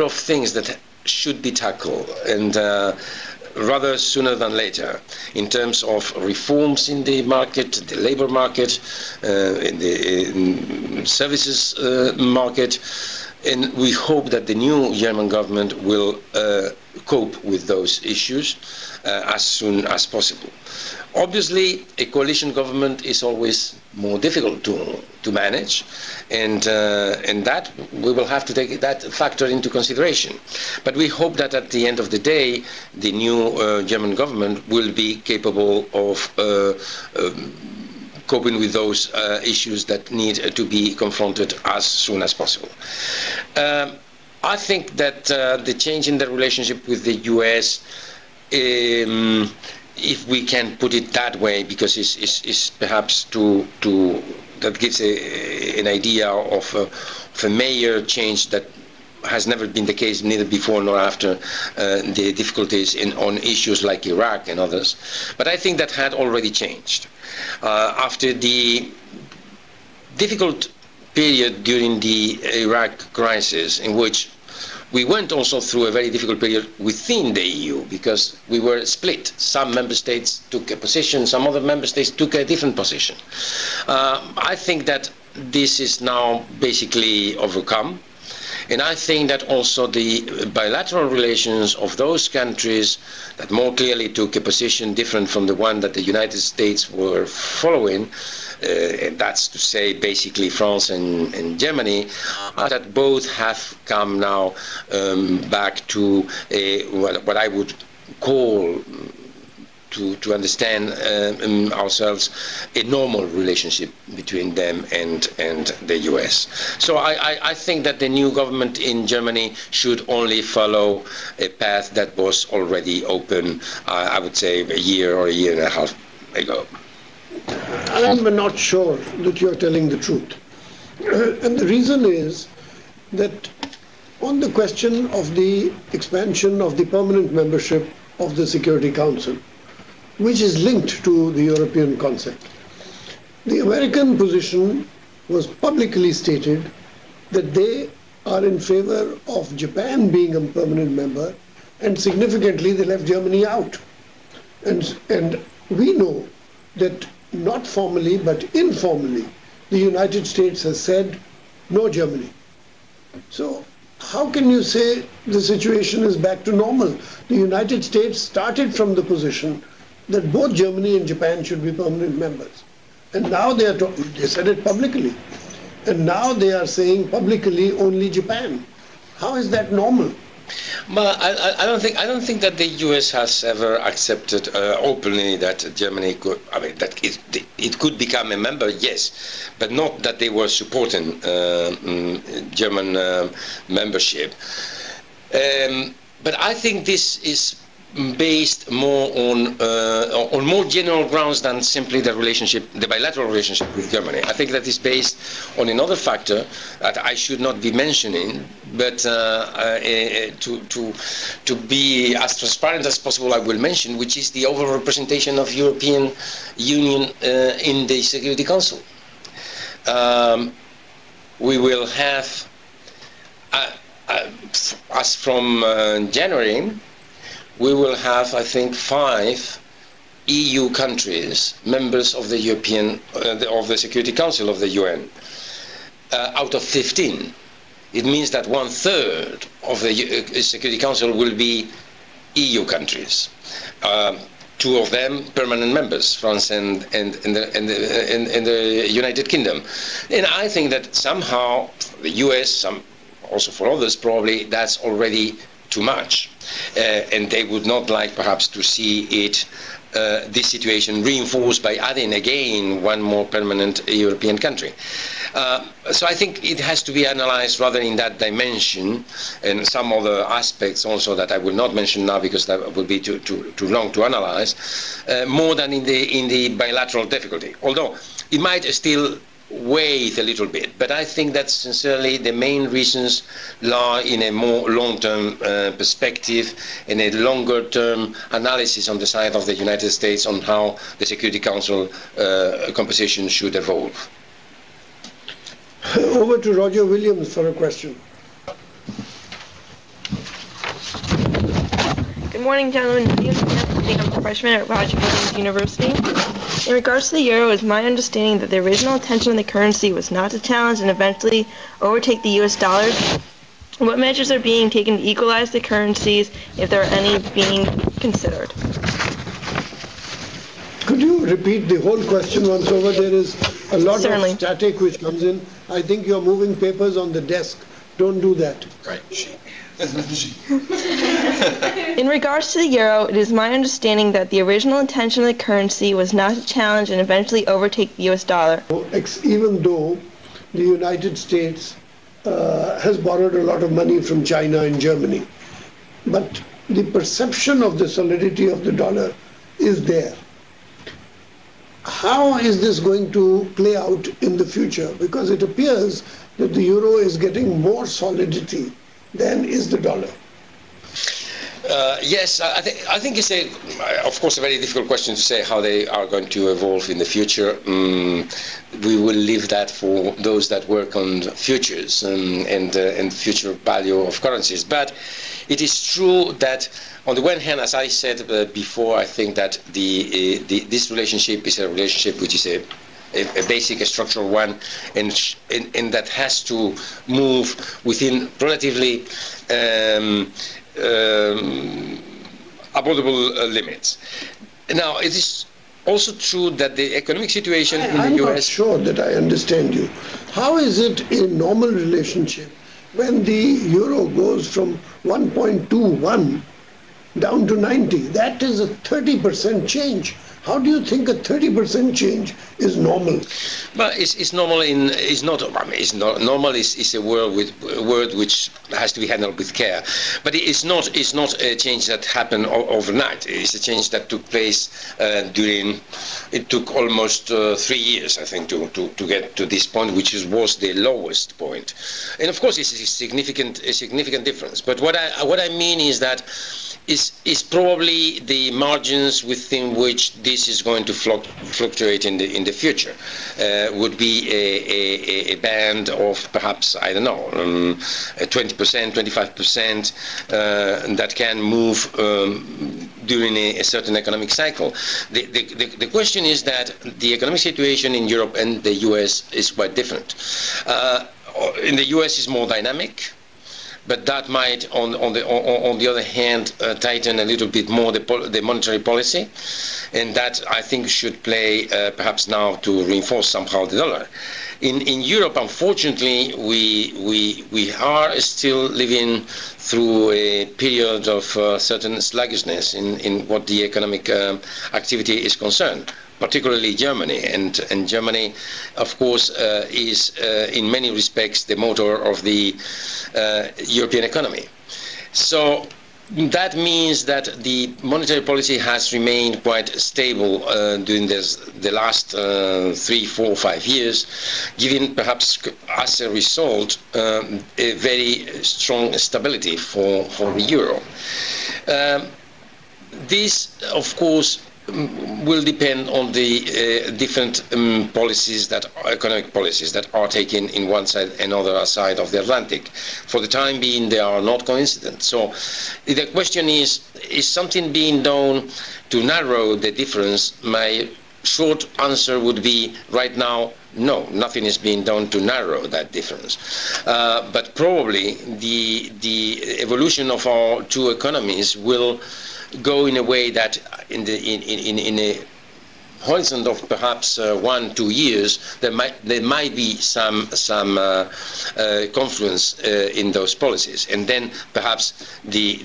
of things that should be tackled, and rather sooner than later, in terms of reforms in the market, the labor market, in the services market, and we hope that the new German government will cope with those issues as soon as possible. Obviously, a coalition government is always more difficult to manage, and that we will have to take that factor into consideration. But we hope that at the end of the day, the new German government will be capable of coping with those issues that need to be confronted as soon as possible. I think that the change in the relationship with the US, if we can put it that way, because it's perhaps that gives an idea of a major change that has never been the case, neither before nor after the difficulties on issues like Iraq and others. But I think that had already changed. After the difficult period during the Iraq crisis, in which we went also through a very difficult period within the EU, because we were split. Some member states took a position, some other member states took a different position. I think that this is now basically overcome. And I think that also the bilateral relations of those countries that more clearly took a position different from the one that the United States were following, and that's to say basically France and Germany, that both have come now back to what I would call, to understand ourselves, a normal relationship between them and the US. So I think that the new government in Germany should only follow a path that was already open, I would say, a year or a year and a half ago. I'm not sure that you're telling the truth. And the reason is that on the question of the expansion of the permanent membership of the Security Council, which is linked to the European concept, the American position was publicly stated that they are in favor of Japan being a permanent member, and significantly they left Germany out. And we know that not formally but informally the United States has said no Germany. So how can you say the situation is back to normal? The United States started from the position that both Germany and Japan should be permanent members. And now they said it publicly. And now they are saying publicly only Japan. How is that normal? Well, I don't think that the U.S. has ever accepted openly that Germany could. I mean, that it could become a member, yes, but not that they were supporting German membership. But I think this is based more on more general grounds than simply the relationship, the bilateral relationship with Germany. I think that is based on another factor that I should not be mentioning, but to be as transparent as possible, I will mention, which is the overrepresentation of European Union in the Security Council. We will have, as from January, we will have, I think, 5 EU countries, members of the of the Security Council of the UN, out of 15. It means that 1/3 of the Security Council will be EU countries. 2 of them permanent members, France and the United Kingdom. And I think that somehow the US, also for others probably, that's already too much. And they would not like perhaps to see this situation reinforced by adding again one more permanent European country. So I think it has to be analyzed rather in that dimension, and some other aspects also that I will not mention now because that would be too long to analyze, more than in the bilateral difficulty. Although it might still wait a little bit, but I think that sincerely the main reasons lie in a more long-term perspective and a longer-term analysis on the side of the United States on how the Security Council composition should evolve. Over to Roger Williams for a question. Good morning, gentlemen. My name is Anthony. I'm a freshman at Roger Williams University. In regards to the euro, it's my understanding that the original intention of the currency was not to challenge and eventually overtake the U.S. dollar. What measures are being taken to equalize the currencies, if there are any being considered? Could you repeat the whole question once over? There is a lot Certainly. of static which comes in. I think you're moving papers on the desk. Don't do that. Right. In regards to the euro, it is my understanding that the original intention of the currency was not to challenge and eventually overtake the U.S. dollar. Even though the United States has borrowed a lot of money from China and Germany, but the perception of the solidity of the dollar is there. How is this going to play out in the future? Because it appears that the euro is getting more solidity than is the dollar. Yes, I think it's of course, a very difficult question to say how they are going to evolve in the future. We will leave that for those that work on futures and future value of currencies. But it is true that, on the one hand, as I said before, I think that this relationship is a relationship which is a basic, a structural one, and that has to move within relatively avoidable limits. Now, it is also true that the economic situation in the I'm US... not sure that I understand you. How is it a normal relationship when the euro goes from 1.21 down to 90? That is a 30% change. How do you think a 30% change is normal? But it's normal it's not. I mean, it's not normal. Is a word which has to be handled with care. But it's not a change that happened overnight. It's a change that took place during. It took almost 3 years, I think, to get to this point, which was the lowest point. And of course, it's a significant difference. But what I mean is that is probably the margins within which this is going to fluctuate in the future. Would be a band of perhaps, I don't know, 20%, 25% that can move during a certain economic cycle. The question is that the economic situation in Europe and the US is quite different. In the US is more dynamic, but that might, on the other hand, tighten a little bit more the monetary policy, and that I think should play perhaps now to reinforce somehow the dollar. In Europe, unfortunately, we are still living through a period of certain sluggishness in what the economic activity is concerned, particularly Germany. And Germany, of course, is in many respects the motor of the European economy. So that means that the monetary policy has remained quite stable during the last 3, 4, 5 years, giving perhaps as a result a very strong stability for the euro. This, of course, will depend on the different policies, economic policies that are taken in one side and other side of the Atlantic. For the time being, they are not coincident. So the question is something being done to narrow the difference? My short answer would be, right now, no, nothing is being done to narrow that difference. But probably the evolution of our two economies will go in a way that in a horizon of perhaps 1, 2 years, there might be some confluence in those policies, and then perhaps the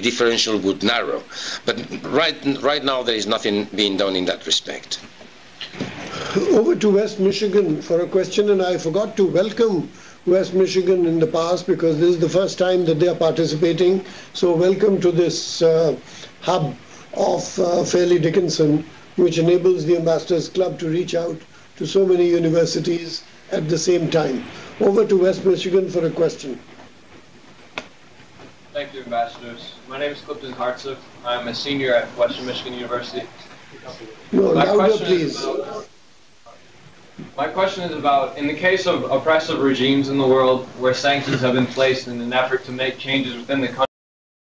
differential would narrow. But right now there is nothing being done in that respect. Over to West Michigan for a question, and I forgot to welcome West Michigan in the past because this is the first time that they are participating. So welcome to this hub of Fairleigh Dickinson, which enables the Ambassadors Club to reach out to so many universities at the same time. Over to West Michigan for a question. Thank you, Ambassadors. My name is Clifton Hartsook. I'm a senior at Western Michigan University. No, louder, please. My question is about, in the case of oppressive regimes in the world where sanctions have been placed in an effort to make changes within the country,